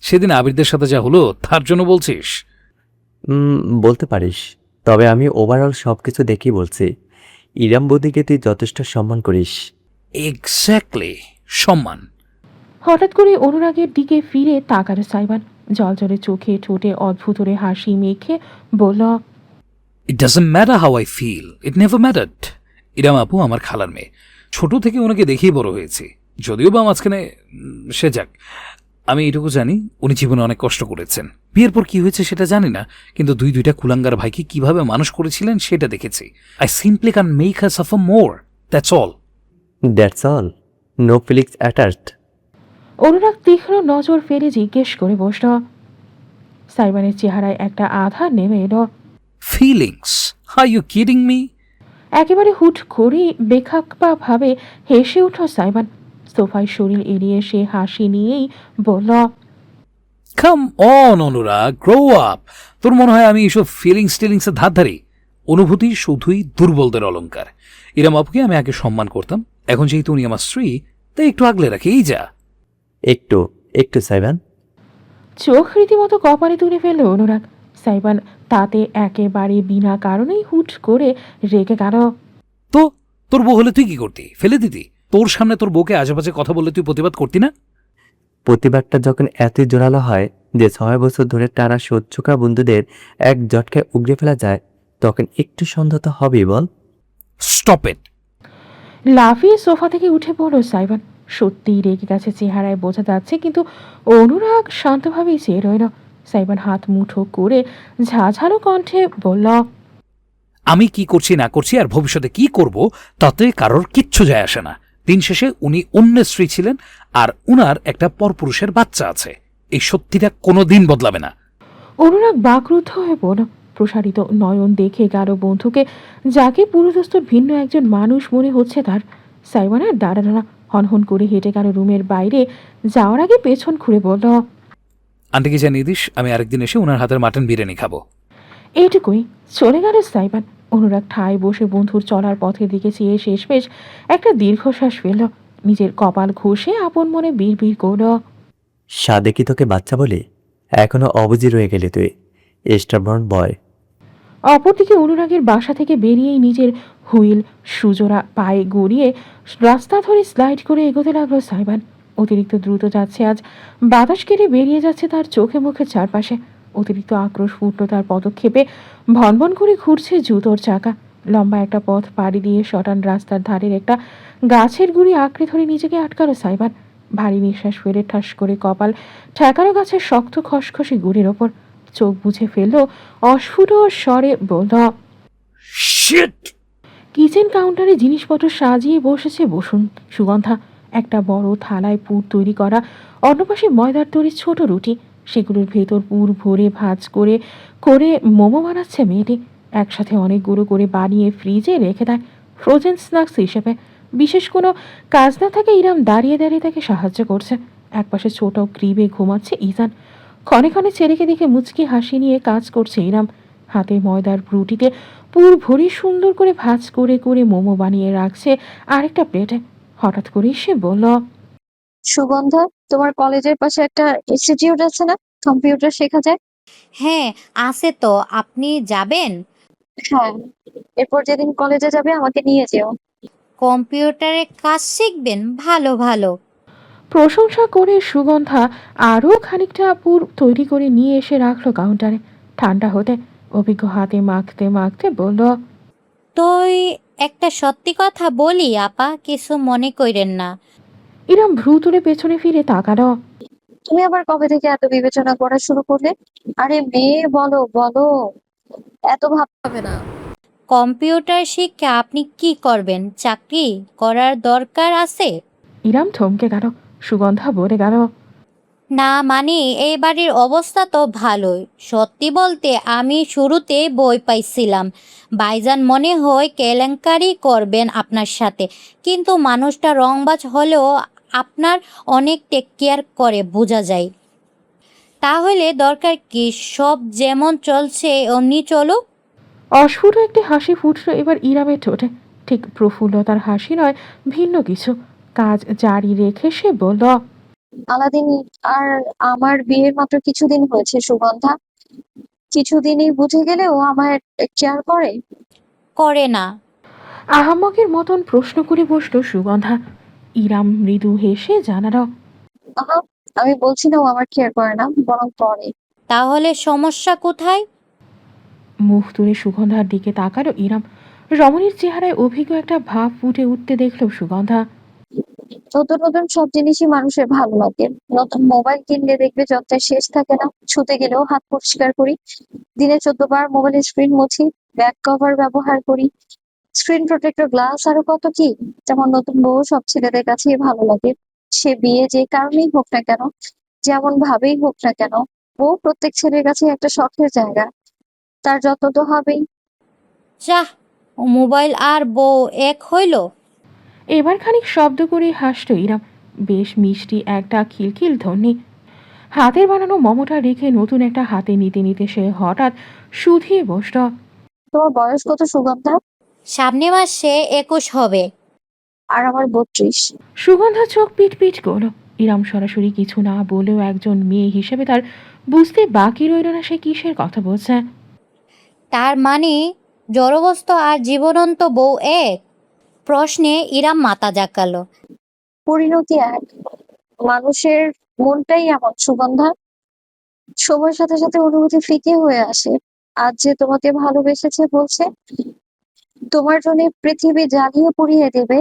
সেদিন আবিরদের সাথে যা হলো তার জন্য বলছিস? বলতে পারিস, তবে আমি ওভারঅল সবকিছু দেখি বলছি। ইরাম বৌদিকে তুই যথেষ্ট সম্মান করিস। এক্স্যাক্টলি, সম্মান। হঠাৎ করে অনুরাগের দিকে ফিরে তাকালো সাইবান। জলজলে চোখে ঠোঁটে অদ্ভুত হাসি মেখে বলল, it doesn't matter how I feel, it never mattered. Iram আপু আমার খালার মেয়ে, ছোট থেকে ওনাকে দেখেই বড় হয়েছি। যদিও বা মাঝখানে সে যাক, আমি এটুকু জানি উনি জীবনে অনেক কষ্ট করেছেন। বিয়ের পর কি হয়েছে সেটা জানি না, কিন্তু দুইটা কুলাঙ্গার ভাইকে কিভাবে মানুষ করেছিলেন সেটা দেখেছি। I simply can make her suffer more, that's all. That's all? No feelings attached? Anurag তীক্ষ্ণ নজর ফেলে জিজ্ঞেস করে বসল। সাইবানের চেহারায় একটা আধার নেমে এলো। Feelings? Are you kidding me? একেবারে হুট করেই বেখাপ্পা ভাবে হেসে উঠল সাইবান। সোফায় শরীর এড়িয়ে সে হাসি নিয়েই বলল, come on Anurag, grow up. তোর মনে হয় আমি এইসব ফিলিংসের ধার ধারি? অনুভূতি শুধুই দুর্বলদের অলংকার। ইরাম আপুকে আমি আগে সম্মান করতাম, এখন যেহেতু উনি আমার স্ত্রী তাই একটু আগলে রাখি, এই যা। একটু একটু সাইবান। চোখ রীতিমতো কপালে তুলে ফেলল অনুরাগ। সাইবান তাতে একেবারে বিনা কারণেই হুট করে রেগে গেল। তো তোর বউ হলে তুই কি করতি? ফেলে দিতি? তোর সামনে তোর বউকে আজেবাজে কথা বললে তুই প্রতিবাদ করতি না? প্রতিবাদটা যখন এতই জোরালো হয় যে 6 বছর ধরে টানা সহ্যকা বন্ধুদের এক ঝটকায় উগড়ে ফেলা যায়, তখন একটু সন্দেহ তো হবেই, বল? Stop it. লাফিয়ে সোফা থেকে উঠে পড়ল সাইবান। সত্যিই রেগে গেছে চেহারায় বোঝা যাচ্ছে, কিন্তু অনুরাগ শান্তভাবেই চেয়ে রইল। সাইবান হাত মুঠো করে ঝাঝালো কণ্ঠে বলল, আমি কি করছি না করছি আর ভবিষ্যতে কি করব তাতে কারোর কিচ্ছু যায় আসে না। দিন শেষে উনি অন্যের স্ত্রী ছিলেন, আর উনার একটা পরপুরুষের বাচ্চা আছে। এই সত্যিটা কোনোদিন বদলাবে না। অনুরাগ বাকরুদ্ধ হয়ে পড়ল। প্রসারিত নয়ন দেখে গেল বন্ধুকে, যাকে পুরোদস্তুর ভিন্ন একজন মানুষ মনে হচ্ছে তার। সাইবান আর দাঁড়ালো না, হনহন করে হেঁটে গেল রুমের বাইরে। যাওয়ার আগে পেছন ঘুরে বলল, আন্টিকে জানিয়ে দিস আমি আরেকদিন এসে ওনার হাতের মাটন বিরিয়ানি খাবো। এইটুকুই। চলে গেল সাইবান। অনুরাগ ঠায় বসে বন্ধুর চলার পথের দিকে চেয়ে শেষমেশ একটা দীর্ঘশ্বাস ফেলল। নিজের কপাল ঘষে আপন মনে বিড়বিড় করল, সাদে কি তোকে বাচ্চা বলি? এখনো অবুঝি রয়ে গেলি তুই, স্টারবর্ন বয়। অপরদিকে অনুরাগের বাসা থেকে বেরিয়েই নিজের হুইল সুজোড়া পায়ে গড়িয়ে রাস্তা ধরে স্লাইড করে এগোতে লাগলো সাইবান। অতিরিক্ত দ্রুত যাচ্ছে আজ। বাতাস কেটে বেরিয়ে যাচ্ছে তার চোখে মুখে চারপাশে। অতিরিক্ত আক্রোশ ফুটল তার পদক্ষেপে। ভনভন করে ঘুরছে জুতোর চাকা। লম্বা একটা পথ পাড়ি দিয়ে শটান রাস্তার ধারের একটা গাছের গুঁড়ি আঁকড়ে ধরে নিজেকে আটকালো সাইবান। ভারী নিঃশ্বাস ফেলে ঠাস করে কপাল ঠেকানো গাছের শক্ত খসখসে গুঁড়ির ওপর। চোখ বুঝে ফেলল, অস্ফুট স্বরে বলল, শিট! কিচেন কাউন্টারে জিনিসপত্র সাজিয়ে বসেছে বসুন। সুগন্ধা একটা বড় থালায় পুর তৈরি করা, অন্য পাশে ময়দার তৈরি ছোট রুটি। সেগুলোর ভেতর পুর ভরে ভাঁজ করে করে মোমো বানাচ্ছে মেয়েটি। একসাথে অনেকগুলো করে বানিয়ে ফ্রিজে রেখে দেয় ফ্রোজেন স্ন্যাক্স হিসেবে। বিশেষ কোনো কাজ না থাকে ইরাম দাঁড়িয়ে দাঁড়িয়ে তাকে সাহায্য করছে। একপাশে ছোট ক্রিবে ঘুমাচ্ছে ইজান। ক্ষণে ক্ষণে ছেলেকে দেখে মুচকি হাসি নিয়ে কাজ করছে ইরাম। হাতে ময়দার রুটিতে পুর ভরি সুন্দর করে ভাঁজ করে করে মোমো বানিয়ে রাখছে আরেকটা প্লেটে। হঠাৎ করে সে বলল, সুগন্ধা, তোমার কলেজের পাশে একটা ইনস্টিটিউট আছে না, কম্পিউটার শেখা যায়? হ্যাঁ, আছে তো। আপনি যাবেন? হ্যাঁ, এরপর যেদিন কলেজে যাবে আমাকে নিয়ে যেও। কম্পিউটারে কাজ শিখবেন? ভালো ভালো। প্রশংসা করে সুগন্ধা আরও খানিকটা পুর তৈরি করে নিয়ে এসে রাখলো কাউন্টারে। ঠান্ডা হতে অভিজ্ঞ হাতে মাখতে মাখতে বলল, তুই একটা সত্যি কথা বলি আপা, কিছু মনে কইরেন না। ইরাম ভ্রু তুলে পেছনে ফিরে তাকালো। তুমি আবার কবে থেকে এত বিবেচনা করা শুরু করলে? আরে মেয়ে, বলো বলো, এত ভাবতে হবে না। কম্পিউটার শিখে আপনি কি করবেন? চাকরি করার দরকার আছে? ইরাম থমকে গেল। সুগন্ধা বলে গেল, না মানে এই বাড়ির অবস্থা তো ভালোই। সত্যি বলতে আমি শুরুতে বই পাইছিলাম ভাইজান মনে হয় কেলেঙ্কারি করবেন আপনার সাথে, কিন্তু মানুষটা রংবাজ হলেও আপনার অনেক টেক কেয়ার করে, বোঝা যায়। তাহলে দরকার কি, সব যেমন চলছে অমনি চলুক। অস্ফুট একটি হাসি ফুটল এবার ইরামের ঠোঁটে। ঠিক প্রফুল্লতার হাসি নয়, ভিন্ন কিছু। কাজ জারি রেখে সে বলল, আলাদিন আর আমার বিয়ের মাত্র কিছুদিন হয়েছে সুগন্ধা। কিছুদিনই বুঝে গেলে ও আমায় কেয়ার করে। করে না। আহাম্মকের মতন প্রশ্ন করে বসল সুগন্ধা। ইরাম মৃদু হেসে জানালো, আহা, আমি বলছি না ও আমার কেয়ার করে না, বরং করে। তাহলে সমস্যা কোথায়? মুখ তুলে সুগন্ধার দিকে তাকালো ইরাম। রমণীর চেহারায় অভিজ্ঞ একটা ভাব ফুটে উঠতে দেখল সুগন্ধা। নতুন নতুন সব জিনিসই মানুষের ভালো লাগে। নতুন মোবাইল কিনলে দেখবে যত্নের শেষ থাকে না। ছুতে গেলেও হাত পরিষ্কার করি, দিনে 14 বার মোবাইলের স্ক্রিন মুছি, ব্যাক কভার ব্যবহার করি, স্ক্রিন প্রোটেক্টর গ্লাস, আরো কত কি। যেমন নতুন বউ সব ছেলেদের কাছেই ভালো লাগে। সে বিয়ে যে কারণেই হোক না কেন, যেমন ভাবেই হোক না কেন, বউ প্রত্যেক ছেলের কাছে একটা শখের জায়গা। তার যত্ন তো হবেই। যাহ, মোবাইল আর বউ এক হইল? এবার খানিক শব্দ করে হাসল ইরাম। বেশ মিষ্টি একটা খিলখিল ধ্বনি। হাতের বানানো মমটা রেখে নতুন একটা হাতে নিতে নিতে সে হঠাৎ শুধিয়ে বসল। তোমার বয়স কত সুগন্ধা? সামনে মাসে 21 হবে। আর আমার 32। সুগন্ধা চোখ পিট পিট করল। ইরাম সরাসরি কিছু না বলেও একজন মেয়ে হিসেবে তার বুঝতে বাকি রইল না সে কিসের কথা বলছে। তার মানে জড়বস্তু আর জীবনন্ত বউ এক? প্রশ্নে ইরাম মাথা জাকালো। পরিণতি এক। মানুষের মনটাই এমন সুগন্ধা। সময়ের সাথে সাথে অনুভূতি ফিকে হয়ে আসে। আজ যে তোমাকে ভালোবেসেছে বলছে, তোমার জন্য পৃথিবী জ্বালিয়ে পুড়িয়ে দেবে,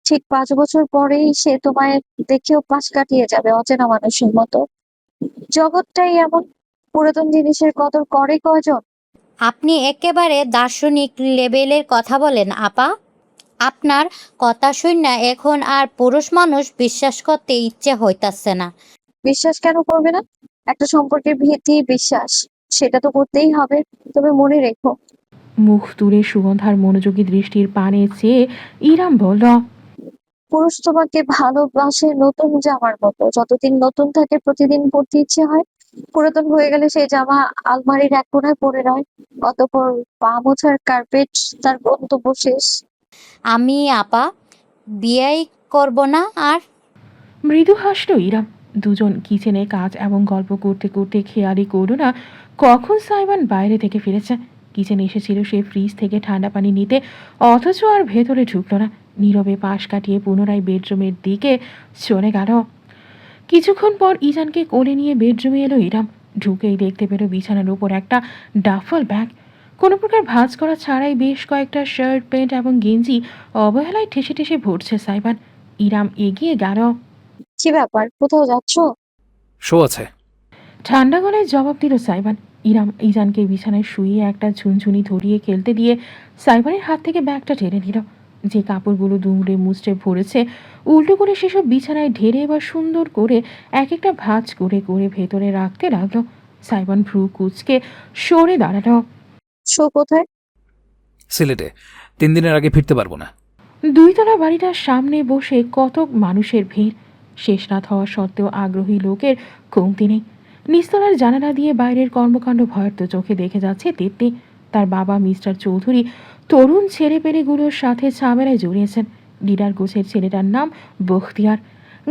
ঠিক 5 বছর পরেই সে তোমায় দেখেও পাশ কাটিয়ে যাবে অচেনা মানুষের মতো। জগৎটাই এমন। পুরাতন জিনিসের কদর করে কয়জন? আপনি একেবারে দার্শনিক লেভেলের কথা বলেন আপা। আপনার কথা শুনে এখন আর পুরুষ মানুষ বিশ্বাস করতে ইচ্ছে হইতাছে না। বিশ্বাস কেন করবে না? একটা সম্পর্কের ভিত্তি বিশ্বাস, সেটা তো করতেই হবে। তবে মনে রেখো, মুখ তুলে সুগন্ধার মনোযোগী দৃষ্টির পানে চেয়ে ইরাম বলল, পুরুষ তোমাকে ভালোবাসে নতুন জামার মতো। যতদিন নতুন থাকে প্রতিদিন পরতে ইচ্ছে হয়। পুরাতন হয়ে গেলে সেই জামা আলমারির এক কোণায় পড়ে রয়। অতঃপর পা মোছার কার্পেট তার গন্তব্য শেষ। আমি আপা বিয়েই করব না আর। মৃদু হাসল ইরাম। দুজন কিচেনে কাজ এবং গল্প করতে করতে খেয়ালই করল না কখন সাইবান বাইরে থেকে ফিরেছে। কিচেনে এসেছিল সে ফ্রিজ থেকে ঠান্ডা পানি নিতে, অথচ আর ভেতরে ঢুকলো না। নীরবে পাশ কাটিয়ে পুনরায় বেডরুমের দিকে চলে গেল। কিছুক্ষণ পর ইজানকে কোলে নিয়ে বেডরুমে এলো ইরাম। ঢুকেই দেখতে পেল বিছানার উপর একটা ডাফল ব্যাগ। কোনো প্রকার ভাঁজ করা ছাড়াই বেশ কয়েকটা শার্ট, প্যান্ট এবং গেঞ্জি অবহেলায় ঠেসে ঠেসে ভরছে সাইবান। ইরাম এগিয়ে গেল। কি ব্যাপার, কোথাও যাচ্ছ? শো আছে। ঠান্ডা গলায় জবাব দিল সাইবান। ইরাম ইজানকে বিছানায় শুইয়ে একটা ঝুনঝুনি ধরিয়ে খেলতে দিয়ে সাইবানের হাত থেকে ব্যাগটা টেনে নিল। যে কাপড়গুলো দুমড়ে মুচড়ে ভরেছে উল্টো করে সেসব বিছানায় ঢেলে এবার সুন্দর করে এক একটা ভাঁজ করে করে ভেতরে রাখতে লাগলো। সাইবান ভ্রু কুচকে সরে দাঁড়ালো। শো কোথায়? সিলেটে। 3 দিনের আগে ফিরতে পারবো না। 2 তলা বাড়িটার সামনে বসে কত মানুষের ভিড়। শেষ রাত হওয়া সত্ত্বেও আগ্রহী লোকের কমতি নেই। নিচতলার জানালা দিয়ে বাইরের কর্মকাণ্ড ভয়ার্ত চোখে দেখে যাচ্ছে তিতলি। তার বাবা মিস্টার চৌধুরী তরুণ ছেলেপেলেগুলোর সাথে ঝামেলায় জড়িয়েছেন। লিডার গোছের ছেলেটার নাম বখতিয়ার।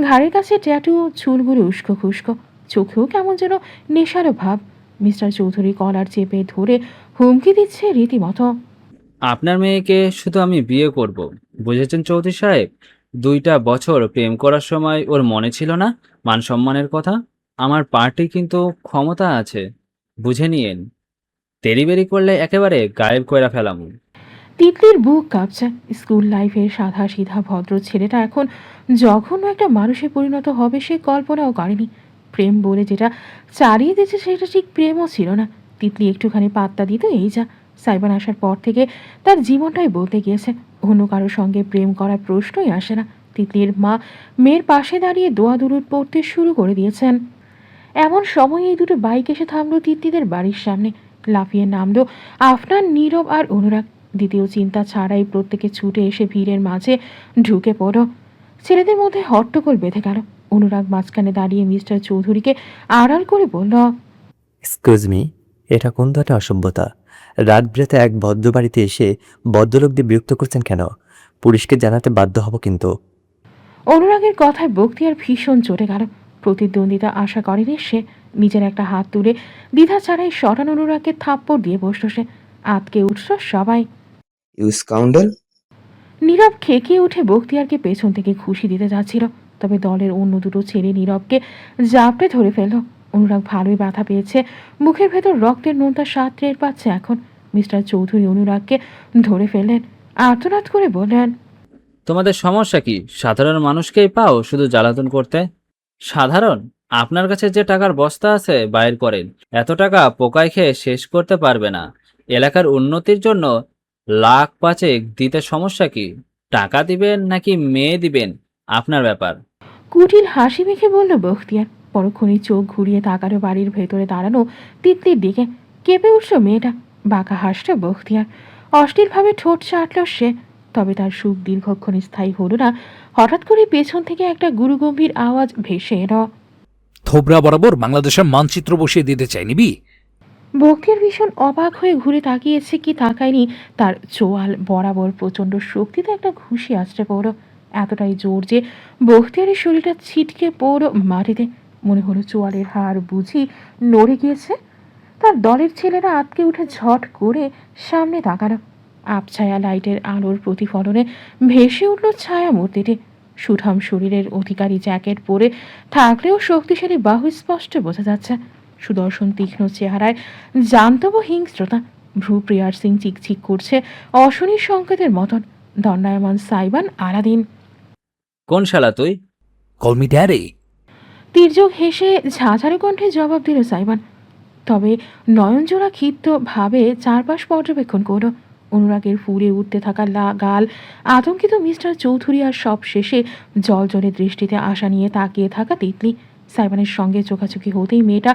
ঘাড়ের কাছে ট্যাটু, চুলগুলো উস্কো খুস্কো, চোখেও কেমন যেন নেশারও ভাব। মিস্টার চৌধুরী কলার চেপে ধরে হুমকি দিচ্ছে রীতিমতো। আপনার মেয়েকে শুধু আমি বিয়ে করব, বুঝেছেন চৌধুরী সাহেব? 2টা বছর প্রেম করার সময় ওর মনে ছিল না মান সম্মানের কথা? আমার পার্টি কিন্তু ক্ষমতা আছে, বুঝে নিয়েন। দেরিবেরি করলে একেবারে গায়েব কইরা ফেলাম। তিতলির বুক কাঁপছে। স্কুল লাইফের সাদা সিধা ভদ্র ছেলেটা এখন জঘন্য একটা মানুষে পরিণত হবে সে কল্পনাও করেনি। প্রেম বলে যেটা চালিয়ে দিয়েছে সেটা ঠিক প্রেমও ছিল না। তিতলি একটুখানি পাত্তা দিত এই যা। সাইবান আসার পর থেকে তার জীবনটাই বলতে গিয়েছে। অন্য কারোর সঙ্গে প্রেম করার প্রশ্নই আসে না। তিতলির মা মেয়ের পাশে দাঁড়িয়ে দোয়া দুরুদ পড়তে শুরু করে দিয়েছেন। এমন সময় এই দুটো বাইক এসে থামলো তিতলিদের বাড়ির সামনে। লাফিয়ে নামলো আফনান, নীরব আর অনুরাগ। দ্বিতীয় চিন্তা ছাড়াই প্রত্যেকে ছুটে এসে ভিড়ের মাঝে ঢুকে পড়ল। ছেলেদের মধ্যে হট্টগোল বেঁধে গেল। অনুরাগ মাঝখানে দাঁড়িয়ে মিস্টার চৌধুরীকে আড়াল করে বলল, এক্সকিউজ মি, এটা কোন ধরনের অসভ্যতা? রাত বিরাতে এক ভদ্র বাড়িতে এসে ভদ্রলোকদের বিরক্ত করছেন কেন? পুলিশকে জানাতে বাধ্য হব কিন্তু। অনুরাগের কথায় বখতিয়ার ভীষণ চটে গেল। প্রতিদ্বন্দ্বিতা আশা করেনি সে। নিজের একটা হাত তুলে দ্বিধা ছাড়াই সরান অনুরাগকে থাপ্পড় দিয়ে বসল সে। আতকে উঠল সবাই। You scoundrel! নীরব খেকিয়ে উঠে বখতিয়ারকে পেছন থেকে ঘুষি দিতে যাচ্ছিল, তবে দলের অন্য দুটো ছেলে নীরবকে জাপটে ধরে ফেলল। অনুরাগ ভালোই ব্যথা পেয়েছে, মুখের ভেতর রক্তের নোনতা স্বাদ টের পাচ্ছে এখন। মিস্টার চৌধুরী অনুরাগকে ধরে ফেললেন, আর্তনাদ করে বললেন, তোমাদের সমস্যা কি? সাধারণ মানুষকেই পাও শুধু জ্বালাতন করতে। সাধারণ? আপনার কাছে যে টাকার বস্তা আছে বাইর করেন। এত টাকা পোকায় খেয়ে শেষ করতে পারবে না। এলাকার উন্নতির জন্য লাখ পাঁচেক দিতে সমস্যা কি? টাকা দিবেন নাকি মেয়ে দিবেন আপনার ব্যাপার। কুটিল হাসি মেখে বলল বখতিয়ার। পরক্ষণে চোখ ঘুরিয়ে তাকালো বাড়ির ভেতরে দাঁড়ানো তিতলির দিকে। কেঁপে উঠল মেয়েটা, বাঁকা হাসল বখতিয়ার। অশ্লীলভাবে ঠোঁট চাটল সে, তবে তার সুখ দীর্ঘক্ষণ স্থায়ী হলো না। হঠাৎ করে পেছন থেকে একটা গুরুগম্ভীর আওয়াজ ভেসে এলো। থোবরা বরাবর বাংলাদেশের মানচিত্র বসিয়ে দিতে চাই নিবি? বখতিয়ার ভীষণ অবাক হয়ে ঘুরে তাকিয়েছে কি তাকায়নি, তার চোয়াল বরাবর প্রচণ্ড শক্তিতে একটা ঘুষি আছড়ে পড়ল। এতটাই জোর যে বখতিয়ারের শরীরটা ছিটকে পড়ল মাটিতে। মনে হলো চোয়ালের হাড় বুঝি নড়ে গিয়েছে। তার দলের ছেলেরা আটকে উঠে ঝট করে সামনে তাকালো। আবছায়া লাইটের আলোর প্রতিফলনে ভেসে উঠল ছায়া মূর্তিটি। সুঠাম শরীরের অধিকারী জ্যাকেট পরে থাকলেও শক্তিশালী বাহু স্পষ্ট বোঝা যাচ্ছে। সুদর্শন তীক্ষ্ণ চেহারায় জান্তব হিংস্রতা, ভ্রু প্রিয়ার্সিং চিকচিক করছে অশনির সংকেতের মতন। দণ্ডায়মান সাইবান আলাদিন। কোন শালা তুই? Call me daddy. তির্যক হেসে ঝাঁঝালো কণ্ঠে জবাব দিল সাইবান, তবে নয়নজোড়া ক্ষিপ্ত ভাবে চারপাশ পর্যবেক্ষণ করল। অনুরাগের ফুলে উঠতে থাকা গাল আতঙ্কিত মিস্টার চৌধুরী আর সব শেষে জলজলে দৃষ্টিতে আশা নিয়ে তাকিয়ে থাকা তিতলি। সাইবানের সঙ্গে চোখাচোখি হতেই মেয়েটা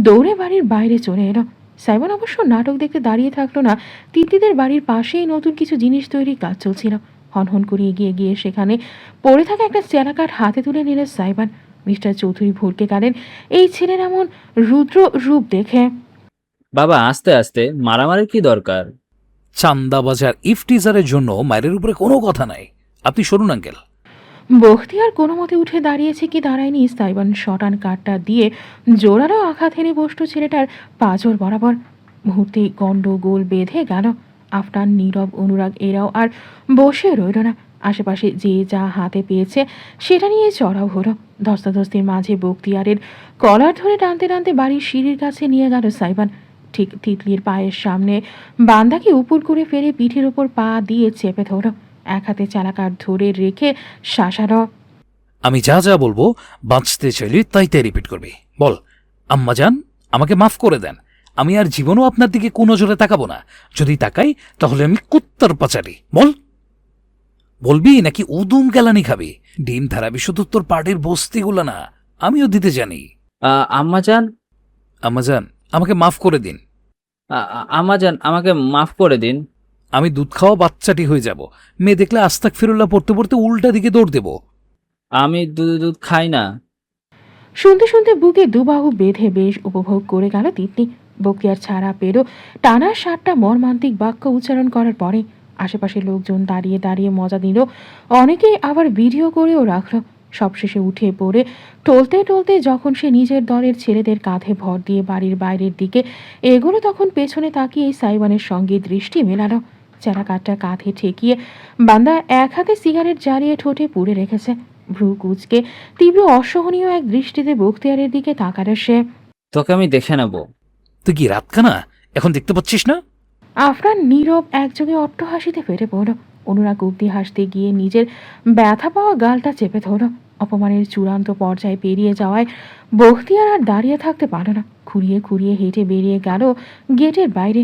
দৌড়ে বাড়ির বাইরে চলে এলো। সাইবান অবশ্য নাটক দেখতে দাঁড়িয়ে থাকলো না। তিতলিদের বাড়ির পাশেই নতুন কিছু জিনিস তৈরির কাজ চলছিল। হনহন করে এগিয়ে গিয়ে সেখানে পড়ে থাকা একটা চেলাকাঠ হাতে তুলে নিল সাইবান। মিস্টার চৌধুরী ভরকে গেলেন এই ছেলের এমন রুদ্র রূপ দেখে। বাবা আস্তে আস্তে, মারামারির কি দরকার? চান্দাবাজার ইফটিজারের জন্য মায়ের উপরে কোনো কথা নাই। আপনি সরুন আঙ্কেল। বখতিয়ার কোনো মতে উঠে দাঁড়িয়েছে কি দাঁড়ায়নি, সাইবান শটান কাঠটা দিয়ে জোরালো আঘাত হেনে বসল ছেলেটার পাঁজর বরাবর। মুহূর্তেই গন্ডগোল বেঁধে গেল। আফটান, নীরব, অনুরাগ এরাও আর বসে রইল না। আশেপাশে যে যা হাতে পেয়েছে সেটা নিয়ে চড়াও হলো। ধস্তাধস্তির মাঝে বখতিয়ারের কলার ধরে টানতে টানতে বাড়ির সিঁড়ির কাছে নিয়ে গেল সাইবান। ঠিক তিতলির পায়ের সামনে বান্দাকে উপর করে ফেলে পিঠের ওপর পা দিয়ে চেপে ধরল। এক হাতে চালাকার ধরে রেখে শাসালো, আমি যা যা বলবো বাঁচতে চাইলে তাই তাই রিপিট করবি। বল, আম্মা যান আমাকে মাফ করে দেন। আমি আর জীবনও আপনার দিকে কোনো নজরে তাকাবো না। যদি তাকাই তাহলে আমি কুত্তার পাচারি। বল, বলবি নাকি উদুম কেলানি খাবি? ডিম ধারাবি শুধু তোর পার্টির বস্তিগুলো না, আমিও দিতে জানি। আম্মা যান, আম্মা যান আমাকে মাফ করে দিন। আম্মা যান আমাকে মাফ করে দিন। আমি দুধ খাওয়া বাচ্চাটি হয়ে যাব। মেয়ে দেখলে আস্তাক ফিরুল্লাহ পড়তে পড়তে উল্টা দিকে দৌড় দেব। আমি দুধ খাই না। শুনতে শুনতে বুকে দুবাহু বেঁধে বেশ উপভোগ করে গেল তিতলি। বখতিয়ার ছাড়া পেরো টানা 7টা মর্মান্তিক বাক্য উচ্চারণ করার পরে আশেপাশের লোকজন দাঁড়িয়ে দাঁড়িয়ে মজা দিল। অনেকেই আবার ভিডিও করেও রাখলো। সবশেষে উঠে পড়ে টলতে টলতে যখন সে নিজের দলের ছেলেদের কাঁধে ভর দিয়ে বাড়ির বাইরের দিকে এগুলো, তখন পেছনে তাকিয়ে সাইবানের সঙ্গে দৃষ্টি মেলালো। চেরা কাঠটা কাঁধে ঠেকিয়ে বান্দা এক হাতে সিগারেট জ্বালিয়ে ঠোঁটে পুড়ে রেখেছে। ভ্রু কুচকে তীব্র অসহনীয় এক দৃষ্টিতে বখতিয়ারের দিকে তাকালো সে। তোকে আমি দেখে নেব। তুই কি রাতখানা এখন দেখতে পাচ্ছিস না? আফরান নীরব একযোগে অট্টহাসিতে ফেটে পড়ল। অনুরাগ অব্দি হাসতে গিয়ে নিজের ব্যথা পাওয়া গালটা চেপে ধরল। অপমানের চূড়ান্ত পর্যায়ে পেরিয়ে যাওয়ায় বখতিয়ার আর দাঁড়িয়ে থাকতে পারল না। খুঁড়িয়ে খুঁড়িয়ে হেঁটে বেরিয়ে গেল গেটের বাইরে।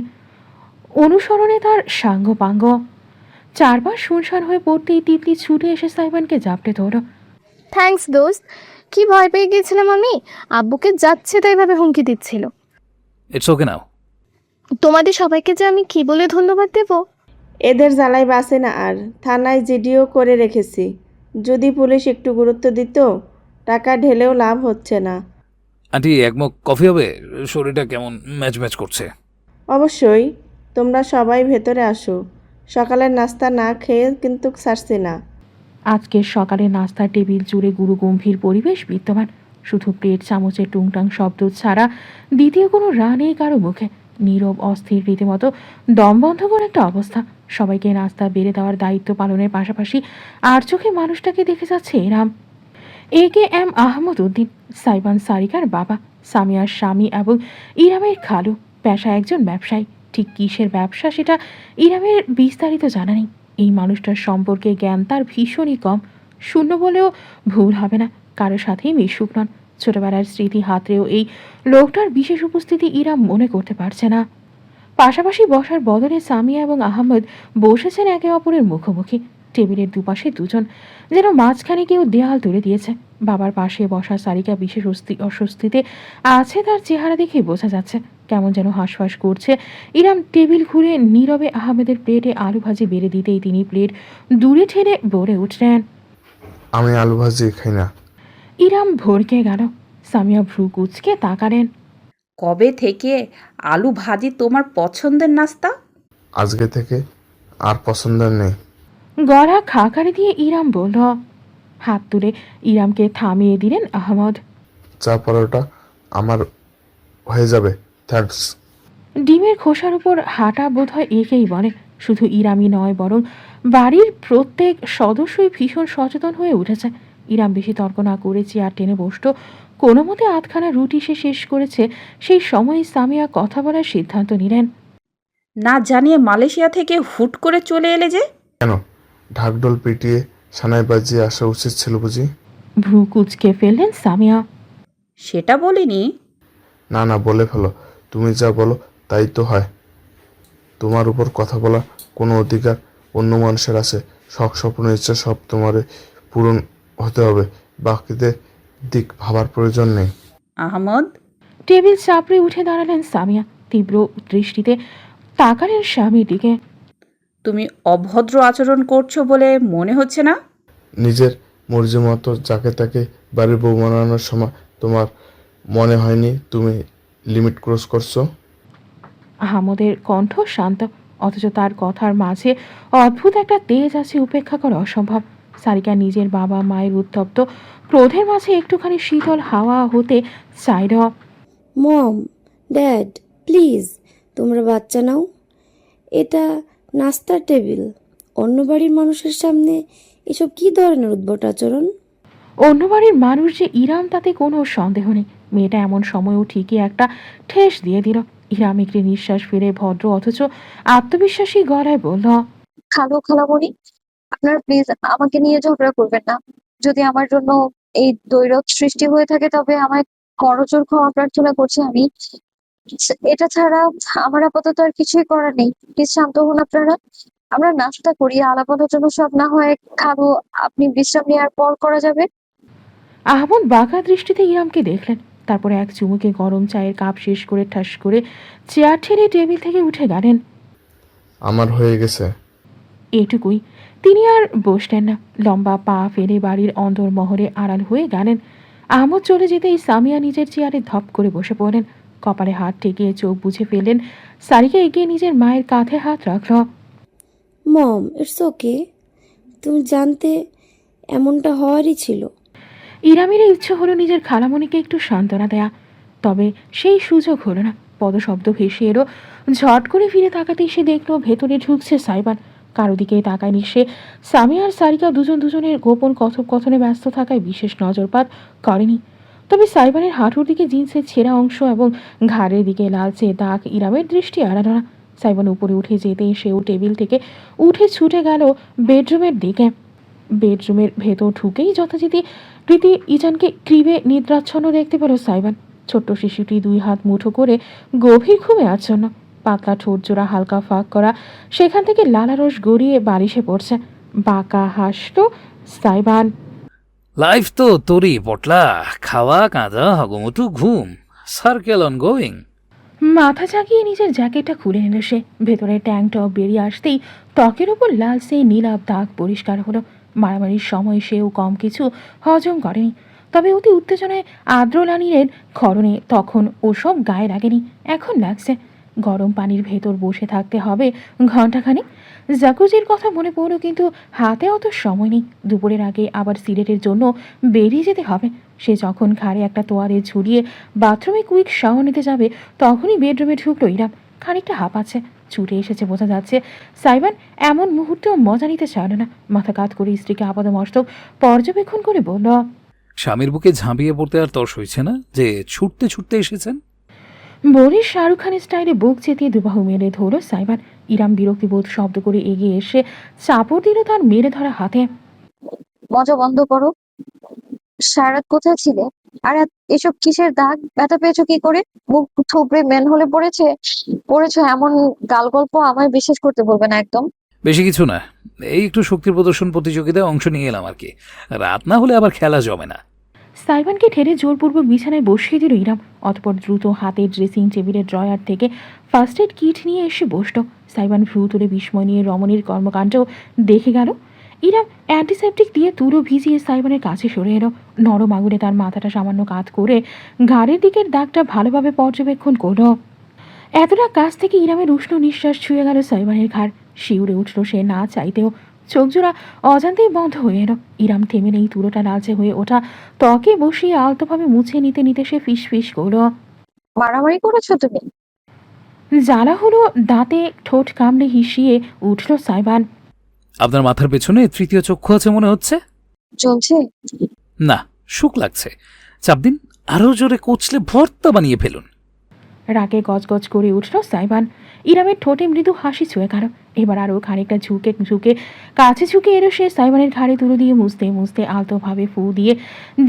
অনুসরণে তার সাঙ্গপাঙ্গ। চারপাশ শুনশান হয়ে পড়তেই তিতলি ছুটে এসে সাইবানকে জাপটে ধরল। থ্যাঙ্কস দোস্ত, কি ভয় পেয়ে গিয়েছিলাম আমি। আব্বুকে যাচ্ছে তাই ভাবে হুমকি দিচ্ছিল। ইটস ওকে নাও। তোমাদের সবাইকে যে আমি কি বলে ধন্যবাদ দেব। এদের জ্বালাই বাসে না আর। থানায় জিডিও করে রেখেছি। যদি পুলিশ একটু গুরুত্ব দিত। টাকা ঢেলেও লাভ হচ্ছে না। আন্টি এক মগ কফি হবে? শরীরটা কেমন ম্যাচ ম্যাচ করছে। অবশ্যই, তোমরা সবাই ভেতরে আসো। সকালের নাস্তা না খেয়ে কিন্তু ছাড়ছি না। আজকের সকালে নাস্তার টেবিল জুড়ে গুরু গম্ভীর পরিবেশ বিদ্যমান। শুধু প্লেট চামচের টুংটাং শব্দ ছাড়া দ্বিতীয় কোনো রান নেই কারো মুখে। নীরব অস্থির রীতিমতো দমবন্ধ করে একটা অবস্থা। সবাইকে নাস্তা বেড়ে দেওয়ার দায়িত্ব পালনের পাশাপাশি আর চোখে মানুষটাকে দেখে যাচ্ছে এরাম। AKM আহমদ উদ্দিন, সাইবান সারিকার বাবা, সামিয়ার স্বামী এবং ইরামের খালু। পেশায় একজন ব্যবসায়ী। ঠিক কিসের ব্যবসা সেটা ইরামের বিস্তারিত জানা নেই। এই মানুষটার সম্পর্কে জ্ঞান তার ভীষণই কম। শূন্য বলেও ভুল হবে না, কারো সাথেই মিশুক নন। ছোটবেলার স্মৃতি হাতড়েও এই লোকটার বিশেষ উপস্থিতি ইরাম মনে করতে পারছে না। পাশাপাশি বসার বদলে সামিয়া এবং আহমদ বসেছেন একে অপরের মুখোমুখি। টেবিলের দুপাশে দুজন, যেন মাঝখানে কেউ দেয়াল তুলে দিয়েছে। বাবার পাশে বসা সারিকা বিশেষ অস্বস্তিতে আছে, তার চেহারা দেখে বোঝা যাচ্ছে। কেমন যেন হাঁসফাঁস করছে। ইরাম টেবিল ঘুরে নীরবে আহমেদের প্লেটে আলু ভাজি বেড়ে দিতেই তিনি প্লেট দূরে ঠেলে বলে উঠলেন, আমি আলু ভাজি খাই না। ইরাম ভড়কে গেল। সামিয়া ভ্রু কুঁচকে তাকালেন। কবে থেকে আলু ভাজি তোমার পছন্দের নাস্তা? আজকে থেকে আর পছন্দের নেই। গলা খাকারি দিয়ে ইরাম বলল। হাত তুলে ইরামকে থামিয়ে দিলেন আহমদ। চা পরোটা আমার হয়ে যাবে, থ্যাঙ্কস। ডিমের খোসার উপর হাঁটা বোধহয় একেই বলে। শুধু ইরামই নয়, বরং বাড়ির প্রত্যেক সদস্যই ভীষণ সচেতন হয়ে উঠেছে। ইরাম বেশি তর্ক না করে চেয়ার টেনে বসত। কোনো মতে আধখানা রুটি সে শেষ করেছে। সেই সময় সামিয়া কথা বলার সিদ্ধান্ত নিলেন। না জানিয়ে মালয়েশিয়া থেকে হুট করে চলে এলে যে? কেন, ঢাকঢোল পিটিয়ে সানাই বাজিয়ে আসা উচিত ছিল বুঝি? ভ্রু কুচকে ফেললেন সামিয়া। সেটা বলিনি। না না, বলে ফেলো। তুমি যা বলো তাই তো হয়। তোমার উপর কথা বলা কোনো অধিকার অন্য মানুষের আছে? শখ স্বপ্ন ইচ্ছা সব তোমারে পূরণ হতে হবে, বাকিদের দিক ভাবার প্রয়োজন নেই। আহমদ, টেবিল চাপড়ে উঠে দাঁড়ালেন সামিয়া। তীব্র দৃষ্টিতে তাকালেন স্বামীর দিকে। তুমি অভদ্র আচরণ করছো বলে মনে হচ্ছে না? নিজের মর্জি মতো যাকে তাকে বাড়ির বউ বানানোর সময় তোমার মনে হয়নি তুমি লিমিট ক্রস করছো? আহমদের কণ্ঠ শান্ত, অথচ তার কথার মাঝে অদ্ভুত একটা তেজ আছে উপেক্ষা করা অসম্ভব। সারিকা নিজের বাবা মায়ের উত্তপ্ত ক্রোধের মাঝে একটুখানি শীতল হাওয়া হতে চাইল। মম, ড্যাড, প্লিজ তোমরা বাচ্চা নাও। এটা নাস্তার টেবিল। অন্য বাড়ির মানুষের সামনে এসব কী ধরনের উদ্ভট আচরণ? অন্য বাড়ির মানুষ যে ইরাম তাতে কোনো সন্দেহ নেই। মেয়েটা এমন সময়ও ঠিকই একটা ঠেস দিয়ে দিল। ইরাম একটি নিঃশ্বাস ফেলে ভদ্র অথচ আত্মবিশ্বাসী গলায় বলল, খালামণি, আপনারা প্লিজ আমাকে নিয়ে ঝগড়া করবেন না। যদি আমার জন্য এই দ্বৈরথ সৃষ্টি হয়ে থাকে তবে আমায় করজোড় ক্ষমা প্রার্থনা করছি আমি। এটা ছাড়া আমার আপাতত আর কিছুই করার নেই। প্লিজ শান্ত হন আপনারা। আমরা নাস্তা করি, আলাপ আলোচনা সব না হয় খাবো, আপনি বিশ্রাম নেওয়ার পর করা যাবে। আহমদ বাঁকা দৃষ্টিতে ইরামকে দেখলেন। তারপরে এক চুমুকে গরম চায়ের কাপ শেষ করে ঠাস করে চেয়ার ছেড়ে টেবিল থেকে উঠে গেলেন। আমার হয়ে গেছে। এটুকুই। তিনি আর বসলেন না। লম্বা পা ফেলে বাড়ির অন্দরমহলে আড়াল হয়ে গেলেন। আহমদ চলে যেতেই সামিয়া নিজের চেয়ারে ধপ করে বসে পড়লেন। কপালে হাত ঠেকিয়ে চোখ বুঝে ফেললেন। সারিকা এগিয়ে নিজের মায়ের কাঁধে হাত রাখল। মম, ইটস ওকে। তুমি জানতে এমনটা হওয়ারই ছিল। ইরামের ইচ্ছে হলো নিজের খালামণিকে একটু সান্ত্বনা দেয়া, তবে সেই সুযোগ হলো না। পদশব্দ ভেসে এলো। ঝট করে ফিরে তাকাতেই সে দেখলো ভেতরে ঢুকছে সাইবান। কারো দিকেই তাকায়নি সে। সামিয়া আর সারিকা দুজনের গোপন কথোপকথনে ব্যস্ত থাকায় বিশেষ নজরপাত করেনি। তবে সাইবানের হাঁটুর দিকে জিন্সের ছেঁড়া অংশ এবং ঘাড়ের দিকে লালচে দাগ ইরামের দৃষ্টি এড়ালো না। সাইবান উপরে উঠে যেতেই সেও টেবিল থেকে উঠে ছুটে গেল বেডরুমের দিকে। বেডরুমের ভেতর ঢুকেই যথারীতি প্রীতি ইজানকে ক্রিবে নিদ্রাচ্ছন্ন দেখতে পেল সাইবান। ছোট্ট শিশুটি দুই হাত মুঠো করে গভীর ঘুমে আচ্ছন্ন। পাতলা ঠোঁট জোড়া হালকা ফাঁক করা, সেখান থেকে লালারস গড়িয়ে বালিশে পড়ছে। বাঁকা হাসলো সাইবান। লাইফ তো তোরই পটলা, খাওয়া কাঁদা হাগুমুটু ঘুম, সার্কেল অন গোয়িং। মাথা জাগিয়ে নিজের জ্যাকেটটা খুলে নিল সে। ভেতরে ট্যাঙ্ক টপ বেরিয়ে আসতেই ত্বকের উপর লালচে নীলাভ দাগ পরিষ্কার হলো। মারামারির সময় সেও কম কিছু হজম করেনি। তবে অতি উত্তেজনায় আদ্রলানিরের ক্ষরণে তখন ওসব গায়ে লাগেনি, এখন লাগছে। গরম পানির ভেতর বসে থাকতে হবে ঘণ্টাখানেক। জাকুজির কথা মনে পড়ল, কিন্তু হাতে অত সময় নেই। দুপুরের আগে আবার সিগারেটের জন্য বেরিয়ে যেতে হবে। সে যখন ঘাড়ে একটা তোয়ারে ঝুলিয়ে বাথরুমে কুইক শাওয়ার নিতে যাবে, তখনই বেডরুমে ঢুকলো ইরাম। খানিকটা হাঁপাচ্ছে, ছুটে এসেছে বোঝা যাচ্ছে। সাইবান এমন মুহূর্তেও মজা নিতে চাইল না। মাথা কাত করে স্ত্রীকে আপাদমস্তক পর্যবেক্ষণ করে বলল, স্বামীর বুকে ঝাঁপিয়ে পড়তে আর তর্স হয়েছে না যে ছুটতে ছুটতে এসেছেন? বলে শাহরুখ খানের স্টাইলে বুক চেতিয়ে দুবাহু মেরে ধরল সাইবান। ইরাম বিরক্তিবোধ শব্দ করে এগিয়ে এসে চাপড় দিল তার মেরে ধরা হাতে। মজা বন্ধ করো। সারাত কোথায় ছিলে? আর এসব কিসের দাগ? ব্যথা পেয়েছো কি করে? মুখ থুবড়ে মেন হলে পড়েছো এমন গাল গল্প আমায় বিশ্বাস করতে বলবে না একদম। বেশি কিছু না, এই একটু শক্তির প্রদর্শন প্রতিযোগিতায় অংশ নিয়ে এলাম আর কি। রাত না হলে আবার খেলা জমে না। সাইবানকে ঠেলে জোরপূর্বক বিছানায় বসিয়ে দিল ইরাম। অতপর দ্রুত হাতের ড্রেসিং টেবিলের ড্রয়ার থেকে ফার্স্ট এড কিট নিয়ে এসে বসল। সাইবান ভ্রু তুলে বিস্ময় নিয়ে রমণীর কর্মকাণ্ড দেখে গেল। ইরাম অ্যান্টিসেপটিক দিয়ে তুলো ভিজিয়ে সাইবানের কাছে সরে এলো। নরম আগুনে তার মাথাটা সামান্য কাত করে ঘাড়ের দিকের দাগটা ভালোভাবে পর্যবেক্ষণ করল। এতটা কাছ থেকে ইরামের উষ্ণ নিঃশ্বাস ছুঁয়ে গেল সাইবানের ঘাড়। শিউরে উঠল সে না চাইতেও। চোখজোড়া অজান্তেই বন্ধ হয়ে এলো। ইরাম থেমে নেই, তুলোটা লালচে হয়ে ওঠা ত্বকে বসিয়ে আলতোভাবে মুছে নিতে নিতে সে ফিস ফিস করল। মারামারি করেছো তুমি? জ্বালা হলো, দাঁতে ঠোঁট কামড়ে হিসিয়ে উঠল সাইবান। আপনার মাথার পেছনে তৃতীয় চক্ষু আছে মনে হচ্ছে। চলছে? না, সুখ লাগছে। চাপ দিন, আরো জোরে কোচলে ভর্তা বানিয়ে ফেলুন। রাগে গজগজ করে উঠল সাইবান। ইরামের ঠোঁটে মৃদু হাসি ছুঁয়ে গেল। এবার আরও খানিকটা ঝুঁকে কাছে ঝুঁকে এলো সে সাইবানের ঘাড়ে তুলে দিয়ে মুছতে মুছতে আলতোভাবে ফু দিয়ে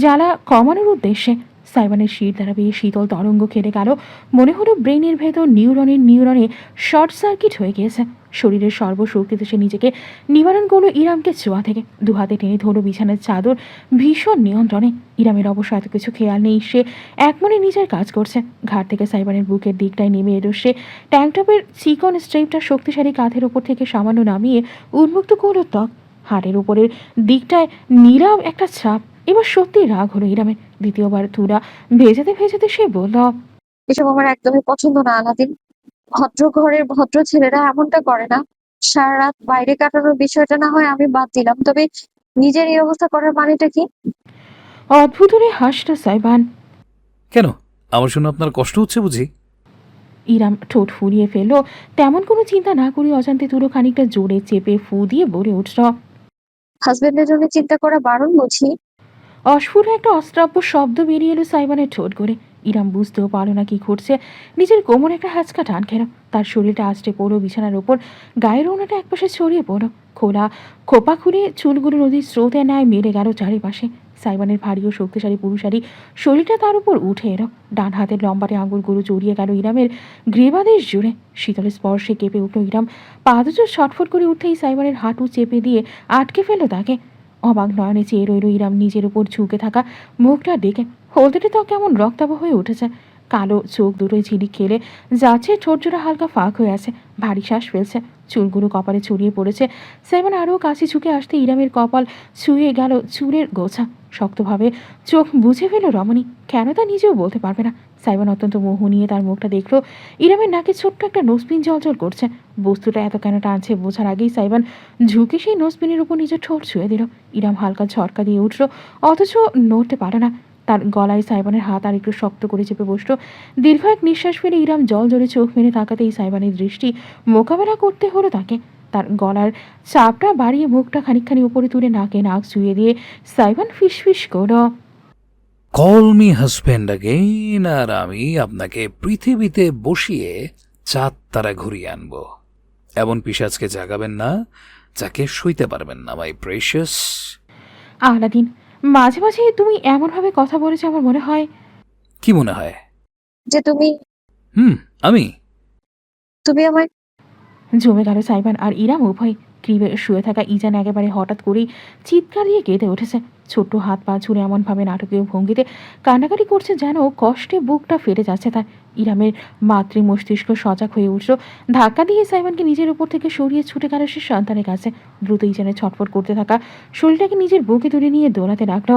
জ্বালা কমানোর উদ্দেশ্যে। সাইবানের শির দ্বারা বেয়ে শীতল তরঙ্গ খেলে গেল। মনে হলো ব্রেনের ভেতর নিউরনে শর্ট সার্কিট হয়ে গিয়েছে। শরীরের সর্বশক্তিতে সে নিজেকে নিবারণ করলো ইরামকে ছোঁয়া থেকে। দুহাতে টেনে ধরো বিছানার চাদর ভীষণ নিয়ন্ত্রণে। ইরামের অবশ্য এত কিছু খেয়াল নেই, সে এক মনে নিজের কাজ করছে। ঘাট থেকে সাইবানের বুকের দিকটায় নেমে এলো সে। ট্যাঙ্কটপের চিকন স্ট্রেপটা শক্তিশালী কাঁধের ওপর থেকে সামান্য নামিয়ে উন্মুক্ত করলো ত্বক। হাড়ের ওপরের দিকটায় নীরব একটা ছাপ। এবার সত্যি রাগ হলো ইরামের। দ্বিতীয়বার তুলা ভেজাতে সে বলল, এসব আমার একদমই পছন্দ না আলাদিন। ভদ্র ঘরের ভদ্র ছেলেরা এমনটা করে না। সারা রাত বাইরে কাটানোর বিষয়টা না হয় আমি বাদ দিলাম, তবে নিজের এই অবস্থা করার মানেটা কি? অদ্ভুত হয়ে হাসল সাইবান। কেন, আমার জন্য আপনার কষ্ট হচ্ছে বুঝি? ইরাম ঠোঁট ফুরিয়ে ফেলল। তেমন কোনো চিন্তা না করে অজান্তে তুলো খানিকটা জোরে চেপে ফু দিয়ে বলে উঠল, হাজবেন্ডের জন্য চিন্তা করা বারণ বুঝি? অস্ফুট একটা অস্ত্রাব্য শব্দ বেরিয়ে এলো সাইবানের ঠোঁট করে। ইরাম বুঝতেও পারল না কি ঘটছে। নিজের কোমরে একটা হ্যাঁচকা টান খেল। তার শরীরটা আষ্টে পড়ো বিছানার ওপর। গায়ের ওড়নাটা একপাশে ছড়িয়ে পড়ো। খোপা খুলে চুলগুলো নদীর স্রোতের ন্যায় মেরে গেল চারিপাশে। সাইবানের ভারী ও শক্তিশালী পুরুষালী শরীরটা তার উপর উঠে এলো। ডান হাতের লম্বাটে আঙুলগুলো জড়িয়ে গেল ইরামের গ্রীবাদেশ জুড়ে। শীতল স্পর্শে কেঁপে উঠল ইরাম। পা দুটো ছটফট করে উঠতেই সাইবানের হাঁটু চেপে দিয়ে আটকে ফেলল তাকে। অবাক নয়নে চেয়ে রইল ইরাম নিজের উপর ঝুঁকে থাকা মুখটা দেখে। হলদেটে ত্বক কেমন রক্তাভ হয়ে উঠেছে। কালো চোখ দুটোই ঝিলিক খেলে যাচ্ছে, ঠোঁটজোড়া হালকা ফাঁক হয়ে আছে। ভারী শ্বাস ফেলছে, চুলগুলো কপালে ছড়িয়ে পড়েছে। সাইমন আরও কাছে ঝুঁকে আসতে ইরামের কপাল ছুঁয়ে গেল চুলের গোছা। শক্তভাবে চোখ বুঝে ফেল রমণী। কেন তা নিজেও বলতে পারবে না। সাইমন অত্যন্ত মোহ নিয়ে তার মুখটা দেখলো। ইরামের নাকে ছোট্ট একটা নোসপিন জলজল করছে। বস্তুটা এত কেন টানছে বোঝার আগেই সাইবান ঝুঁকে সেই নোসপিনের উপর নিজের ঠোঁট ছুঁয়ে দিল। ইরাম হালকা ঝটকা দিয়ে উঠল, অথচ নড়তে পারে না। তার গলায় সাইবানের হাত আর একটু শক্ত করে চেপে বসলো। দীর্ঘ এক নিঃশ্বাস ফেলে ইরাম জল জলে চোখ মেরে তাকাতেই সাইবানের দৃষ্টি মোকাবেলা করতে হলো তাকে। তার গলার চাপটা বাড়িয়ে মুখটা খানিকখানি উপরে তুলে নাকে নাক ছুঁয়ে দিয়ে সাইবান ফিসফিস করল, কল মি হাজব্যান্ড অ্যাগেইন, আর আমি আপনাকে পৃথিবীতে বসিয়ে চাঁদ তারা ঘুরিয়ে আনবো। এমন পিশাচকে জাগাবেন না যাকে সইতে পারবেন না, মাই প্রেশাস। আলাদিন, মাঝে মাঝে তুমি এমনভাবে কথা বলেছো আমার মনে হয়। কি মনে হয়? যে তুমি আমি আমায়। জমে গেল সাইবান আর ইরাম উভয়। ক্রিবে শুয়ে থাকা ইজান একেবারে হঠাৎ করেই চিৎকার দিয়ে কেঁদে উঠেছে। ছোট্ট হাত পা ছুঁড়ে এমনভাবে নাটকীয় ভঙ্গিতে কান্নাকাটি করছে যেন কষ্টে বুকটা ফেটে যাচ্ছে তার। ইরামের মাতৃ মস্তিষ্ক সজাগ হয়ে উঠল। ধাক্কা দিয়ে সাইবানকে নিজের উপর থেকে সরিয়ে ছুটে গেল সে সন্তানের কাছে। দ্রুত ইজানের ছটফট করতে থাকা শরীরটাকে নিজের বুকে তুলে নিয়ে দৌড়াতে লাগলো,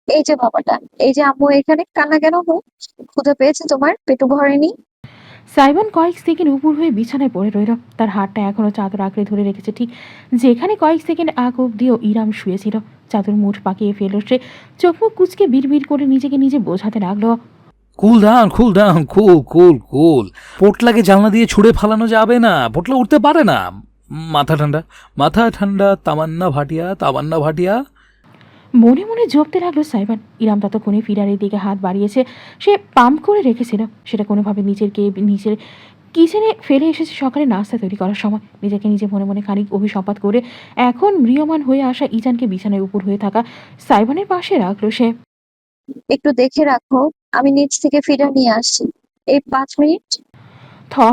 এই যে বাবাটা, এই যে আম্মু এখানে, কান্না কেন হো? ক্ষুধা পেয়েছে তোমার? পেটু ভরেনি? সাইমন কয়েক সেকেন্ড উপর হয়ে বিছানায় পড়ে রইল। তার হাতটা এখনো চাদর আঁকড়ে ধরে রেখেছে, ঠিক যেখানে কয়েক সেকেন্ড আগ অব্দিও ইরাম শুয়েছিল। চাদর মুঠ পাকিয়ে ফেলল সে, চোখ মুখ কুচকে বিড়বিড় করে নিজেকে নিজে বোঝাতে লাগলো। কুল ডাউন, কুল। পোটলাকে জানলা দিয়ে ছুঁড়ে ফালানো যাবে না, পোটলা উঠতে পারে না। মাথা ঠান্ডা, তামান্না ভাটিয়া। মনে মনে জপতে লাগলো সাইমন। ইরাম ততক্ষণে ফিরারের দিকে হাত বাড়িয়েছে। সে পাম্প করে রেখেছিল, সেটা কোনোভাবে নিজের কিচেনে ফেলে এসেছে সকালে নাস্তা তৈরি করার সময়। নিজেকে নিজে মনে মনে খানিক অভিসম্পাত করে এখন ম্রিয়মান হয়ে আসা ইজানকে বিছানায় উপর হয়ে থাকা সাইমনের পাশে রাখলো সে। একটু দেখে রাখো, আমি নিচ থেকে ফিডার নিয়ে আসছি, এই 5 মিনিট।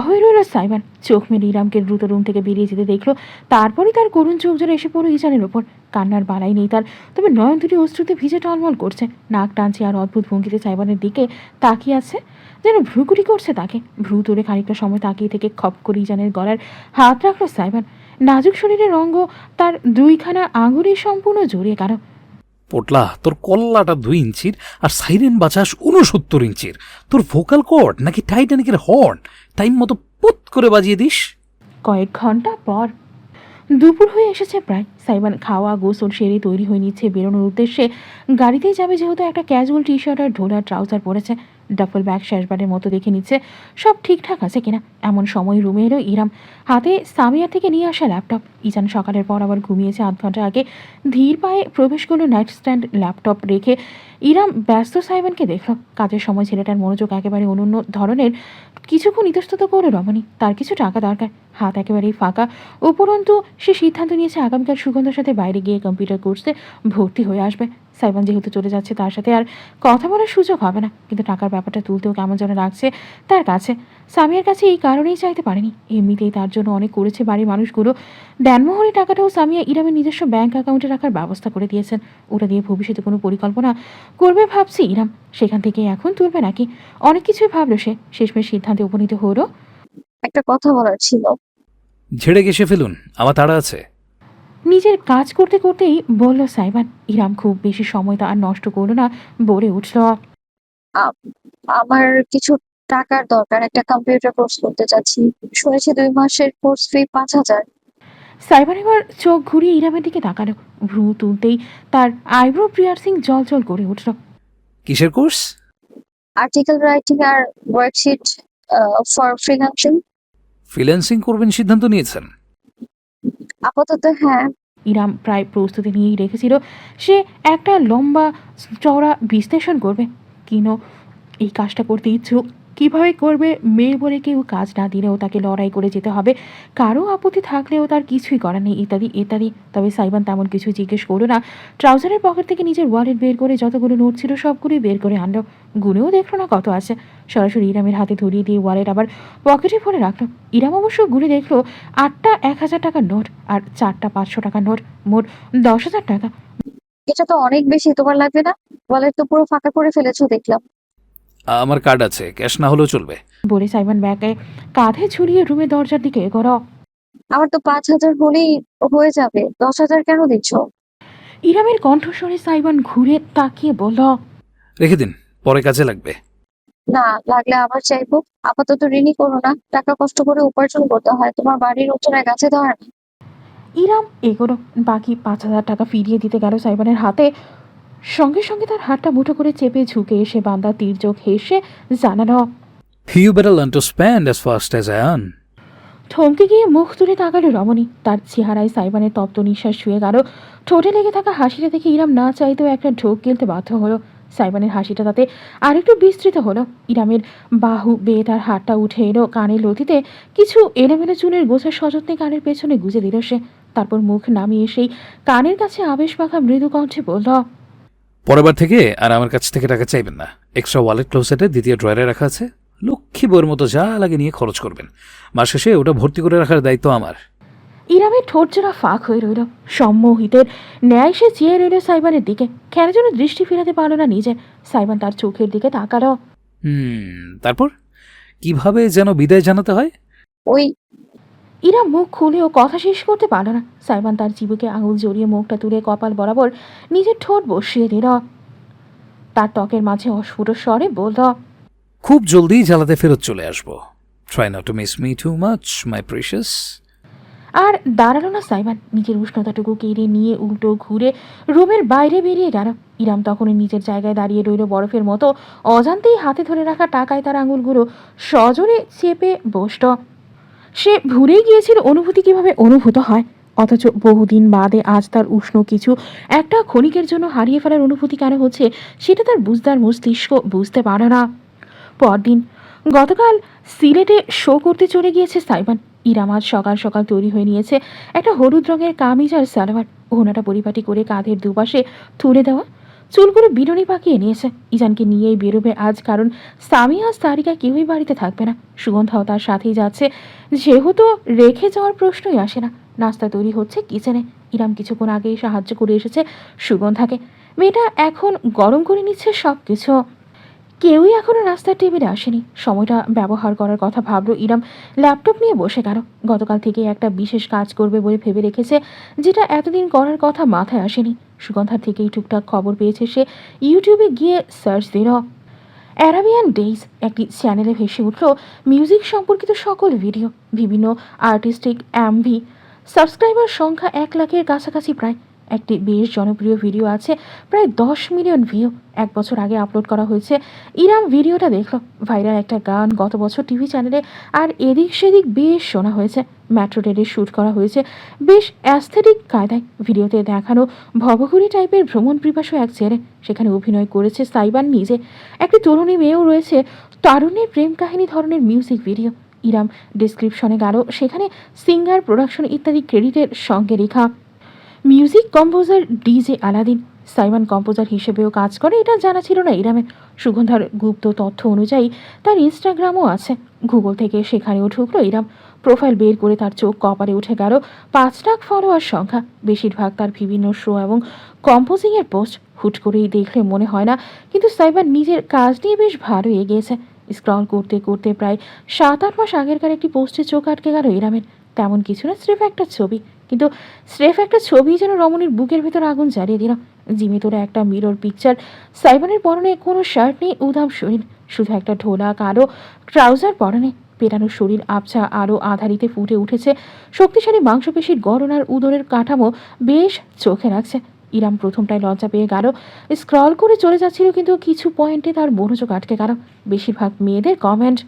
হয়ে রইল সাইমন। চোখ মেলে ইরামকে দ্রুত রুম থেকে বেরিয়ে যেতে দেখলো। তারপরই তার করুণ চোখ জোরে এসে পড়লো ইজানের ওপর। কান্নার বালাই নেই তার, তবে নয়ন দুটি অশ্রুতে ভিজে টলমল করছে। নাক টানছে আর অদ্ভুত ভঙ্গিতে সাইমনের দিকে তাকিয়ে আছে, যেন ভ্রুকুটি করছে তাকে। ভ্রু তুলে খানিকটা সময় তাকিয়ে থেকে খপ করে ইজানের গলার হাত রাখলো সাইমন। নাজুক শরীরের অঙ্গ তার 2খানা আঙুলে সম্পূর্ণ জড়িয়ে গেল। পোটলা, তোর কল্লাটা 2 ইঞ্চির আর সাইরেন বাজাস 69 ইঞ্চির। তোর ভোকাল কর্ড নাকি টাইটানিকের হর্ন, টাইম মতো পুত করে বাজিয়ে দিস। কয়েক ঘন্টা পর দুপুর হয়ে এসেছে প্রায়। সাইমন খাওয়া গোসল সেরে তৈরি হয়ে নিচ্ছে বেরোনোর উদ্দেশ্যে। গাড়িতেই যাবে যেহেতু একটা ক্যাজুয়াল টি শার্ট আর ঢোলা ট্রাউজার পরেছে। ডাফল ব্যাগ শেষবারের মতো দেখে নিচ্ছে সব ঠিকঠাক আছে কিনা। এমন সময় রুমে এলো ইরাম, হাতে সামিয়ার থেকে নিয়ে আসা ল্যাপটপ। ইজান সকালের পর আবার ঘুমিয়েছে 8 ঘন্টা আগে। ধীর পায়ে প্রবেশ করলো নাইট স্ট্যান্ড, ল্যাপটপ রেখে। ইরাম ব্যস্ত সাইমনকে দেখল। কাজের সময় ছেলেটার মনোযোগ একেবারে অনন্য ধরনের। কিছুক্ষণ ইতস্তত করলো রমণী, তার কিছু টাকা দরকার। হাত একেবারেই ফাঁকা। উপরন্তু সে সিদ্ধান্ত নিয়েছে আগামীকাল সুগন্ধার সাথে বাইরে গিয়ে কম্পিউটার কোর্সে ভর্তি হয়ে আসবে। সাইমন যেহেতু চলে যাচ্ছে, তার সাথে আর কথা বলার সুযোগ হবে না, কিন্তু টাকার ব্যাপারটা তুলতেও কেমন যেন লাগছে তার কাছে। সামিয়ার কাছে এই কারণেই চাইতে পারেনি, এমনিতেই তার জন্য অনেক করেছে বাড়ির মানুষগুলো। দেনমোহরের টাকাটাও সামিয়া ইরামের নিজস্ব ব্যাংক অ্যাকাউন্টে রাখার ব্যবস্থা করে দিয়েছেন। ওটা দিয়ে ভবিষ্যতে কোনো পরিকল্পনা করবে ভাবছি ইরাম। সেখান থেকে এখন তুলবে নাকি, অনেক কিছুই ভাবলো সে। শেষমেশ সিদ্ধান্তে উপনীত হলো। একটা কথা বলার ছিল। ঝেড়ে গেছে ফেলুন, আমার তাড়া আছে। নিজের কাজ করতে করতেই বলল সাইমন। ইরাম খুব বেশি সময় তা আর নষ্ট করলো না, বলে উঠল। আমার কিছু টাকার দরকার, একটা কম্পিউটার কোর্স করতে চাচ্ছি। শুনেছি 2 মাসের কোর্স ফি 5,000। সাইমন এবার চোখ ঘুরিয়ে ইরামের দিকে তাকালো। ভ্রু তুলতেই তার আইব্রো পিয়ার্সিং জল করে উঠল। কিসের কোর্স? আর্টিকেল রাইটিং আর ওয়ার্কশিট ফর ফ্রিল্যান্সিং। ফ্রিল্যান্সিং করবেন সিদ্ধান্ত নিয়েছেন? আপাতত হ্যাঁ। ইরাম প্রায় প্রস্তুতি নিয়েই রেখেছিল সে একটা লম্বা চওড়া বিশ্লেষণ করবে। কিনো এই কাজটা করতে ইচ্ছুক, কীভাবে করবে, মেয়ে বলে কেউ কাজ না দিলেও তাকে লড়াই করে যেতে হবে, কারো আপত্তি থাকলেও তার কিছুই করার নেই, ইত্যাদি ইত্যাদি। তবে সাইমন তেমন কিছু জিজ্ঞেস করলো না। ট্রাউজারের পকেট থেকে নিজের ওয়ালেট বের করে যতগুলো নোট ছিল সবগুলোই বের করে আনলো। গুনেও দেখলো না কত আছে, সরাসরি ইরামের হাতে ধরিয়ে দিয়ে ওয়ালেট আবার পকেটে ভরে রাখলো। ইরাম অবশ্য গুনে দেখলো 8টা 1000 টাকার নোট আর 4টা 500 টাকার নোট, মোট 10,000 টাকা। এটা তো অনেক বেশি, তোমার লাগবে না? ওয়ালেট তো পুরো ফাঁকা করে ফেলেছো দেখলাম। আমার কার্ড আছে, ক্যাশ না হলেও চলবে, বলে সাইমন ব্যাগে কাঁধে ঝুলিয়ে রুমের দরজার দিকে এগোলো। আমার তো 5,000 হলেই হয়ে যাবে, 10,000 কেন দিচ্ছ? ইরামের কণ্ঠস্বরে সাইমন ঘুরে তাকিয়ে বলল, রেখে দিন, পরে কাজে লাগবে। না লাগলে আবার চাইবো। আপাতত ঋণই করো না, টাকা কষ্ট করে উপার্জন করতে হয়, তোমার বাড়ির উঠোনে গাছে ধরে না। ইরাম এগোলো। বাকি 5,000 টাকা ফিরিয়ে দিতে গেল সাইমনের হাতে। সঙ্গে সঙ্গে তার হাতটা মুঠো করে চেপে ঝুঁকে এসে বান্দা তীর্যক হেসে জানালো, You better learn to spend as fast as I earn. থমকে গিয়ে মুখ তুলে তাকালো রমণী। তার চেহারায় সাইমনের তপ্ত নিঃশ্বাস ছুঁয়ে গেল। ঠোঁটে লেগে থাকা হাসিটা দেখে ইরাম না চাইতেও একটা ঢোক গিলতে বাধ্য হলো। সাইমনের হাসিটা তাতে আরেকটু বিস্তৃত হলো। ইরামের বাহু বেয়ে তার হাতটা উঠে এলো কানের লতিতে। কিছু এলোমেলো চুলের গোছা সযত্নে কানের পেছনে গুজে দিল সে। তারপর মুখ নামিয়ে সেই কানের কাছে আবেশ মাখা মৃদু কণ্ঠে বলল, পরেরবার থেকে আর আমার কাছ থেকে টাকা চাইবেন না। এক্সট্রা ওয়ালেট ক্লোজেটে দ্বিতীয় ড্রয়ারে রাখা আছে, লক্ষ্মী বইয়ের মতো যা লাগে নিয়ে খরচ করবেন। মাস শেষে ওটা ভর্তি করে রাখার দায়িত্ব আমার। ইরামের ঠোঁট জোড়া ফাঁক হয়ে রইল। সম্মোহিতের ন্যায় সে চেয়ে রইল সাইবানের দিকে। কেন যেন দৃষ্টি ফেরাতে পারল না নিজের। সাইবান তার চোখের দিকে তাকালো। তারপর কিভাবে যেন বিদায় জানাতে হয়? ওই ইরা মুখ খুলেও কথা শেষ করতে পারল না। সাইবান তার চিবুকে আঙুল জড়িয়ে মুখটা তুলে কপাল বরাবর নিজের ঠোঁট বসিয়ে দিল। তার ত্বকের মাঝে অস্ফুট স্বরে বলল, খুব জলদি জ্বালাতে ফেরত চলে আসবো। Try not to miss me too much, my precious. আর দাঁড়ালো না সাইমান, নিজের উষ্ণতাটুকু কেড়ে নিয়ে উল্টো ঘুরে রুমের বাইরে বেরিয়ে গেল। ইরাম তখনই নিজের জায়গায় দাঁড়িয়ে রইল বরফের মতো, অজান্তেই হাতে ধরে রাখা টাকায় তার আঙুলগুলো সজোরে চেপে বসল। সে ভুলেই গিয়েছিল অনুভূতি কিভাবে অনুভূত হয়, অথচ বহুদিন বাদে আজ তার উষ্ণ কিছু একটা ক্ষণিকের জন্য হারিয়ে ফেলার অনুভূতি কেন হচ্ছে সেটা তার বুঝদার মস্তিষ্ক বুঝতে পারে না। পরদিন গতকাল সিলেটে শো করতে চলে গিয়েছে সাইবান। ইরাম আজ সকাল সকাল তৈরি হয়ে নিয়েছে একটা হলুদ রঙের কামিজ আর সালোয়ার, ওনাটা পরিপাটি করে কাঁধের দুপাশে তুলে দেওয়া, চুলগুলো বিনুনি পাকিয়ে নিয়েছে। ইজানকে নিয়েই বেরোবে আজ, কারণ সামিয়া আর সারিকা কেউই বাড়িতে থাকবে না। সুগন্ধাও তার সাথেই যাচ্ছে, যেহেতু রেখে যাওয়ার প্রশ্নই আসে না। নাস্তা তৈরি হচ্ছে কিচেনে। ইরাম কিছুক্ষণ আগেই সাহায্য করে এসেছে সুগন্ধাকে। মেয়েটা এখন গরম করে নিচ্ছে সব কিছু। কেউই এখনো নাস্তার টেবিলে আসেনি। সময়টা ব্যবহার করার কথা ভাবল ইরাম, ল্যাপটপ নিয়ে বসে গেল। গতকাল থেকে একটা বিশেষ কাজ করবে বলে ভেবে রেখেছে, যেটা এতদিন করার কথা মাথায় আসেনি। সুগন্ধার থেকেই টুকটাক খবর পেয়েছে সে। ইউটিউবে গিয়ে সার্চ দিল। অ্যারাবিয়ান ডেইজ একটি চ্যানেলে ভেসে উঠল মিউজিক সম্পর্কিত সকল ভিডিও, বিভিন্ন আর্টিস্টিক এমভি। সাবস্ক্রাইবার সংখ্যা 1 লাখের কাছাকাছি প্রায়। একটি বেশ জনপ্রিয় ভিডিও আছে, প্রায় 10 মিলিয়ন ভিউ, 1 বছর আগে আপলোড করা হয়েছে। ইরাম ভিডিওটা দেখল। ভাইরাল একটা গান গত বছর টিভি চ্যানেলে আর এদিক সেদিক বেশ শোনা হয়েছে। মেট্রো রেলে শ্যুট করা হয়েছে বেশ অ্যাস্থেটিক কায়দায়। ভিডিওতে দেখানো ভবঘুরি টাইপের ভ্রমণ পিপাসু এক ছেলে, সেখানে অভিনয় করেছে সাইবান নিজে। একটি তরুণী মেয়েও রয়েছে। তারুণ্যের প্রেম কাহিনী ধরনের মিউজিক ভিডিও। ইরাম ডিসক্রিপশনে গেল, সেখানে সিঙ্গার, প্রোডাকশন ইত্যাদি ক্রেডিটের সঙ্গে লেখা music composer DJ Aladdin. Saiman composer হিসেবেও কাজ করে, এটা জানা ছিল না ইরামের। সুগন্ধার গুপ্ত তথ্য অনুযায়ী তার ইনস্টাগ্রামও আছে। গুগল থেকে সেখানেও ঢুকলো ইরাম। প্রোফাইল বের করে তার চোখ কপালে উঠে গেল 5 লাখ ফলোয়ার সংখ্যা। বেশিরভাগ তার বিভিন্ন শো এবং কম্পোজিংয়ের পোস্ট। হুট করেই দেখলে মনে হয় না, কিন্তু সাইমান নিজের কাজ নিয়ে বেশ ভালো এগিয়েছে। স্ক্রল করতে করতে প্রায় 7-8 মাস আগেরকার একটি পোস্টে চোখ আটকে গেল ইরামের। তেমন কিছু না, স্রেফ একটা ছবি, কিন্তু স্রেফ একটা ছবি যেন রমণীর বুকের ভেতর আগুন জ্বালিয়ে দিল। জিমে তোলা একটা মিরর পিকচার। সাইবানের পরনে কোনো শার্ট নেই, উধাম শরীর, শুধু একটা ঢোলা কালো ট্রাউজার পরনে। পেটানো শরীর আবছা আলো আধারিতে ফুটে উঠেছে। শক্তিশালী মাংসপেশির গড়ন আর উদরের কাঠামো বেশ চোখে রাখছে। ইরাম প্রথমটায় লজ্জা পেয়ে গেল। স্ক্রল করে চলে যাচ্ছিল, কিন্তু কিছু পয়েন্টে তার মনোযোগ আটকে গেল। বেশিরভাগ মেয়েদের কমেন্ট।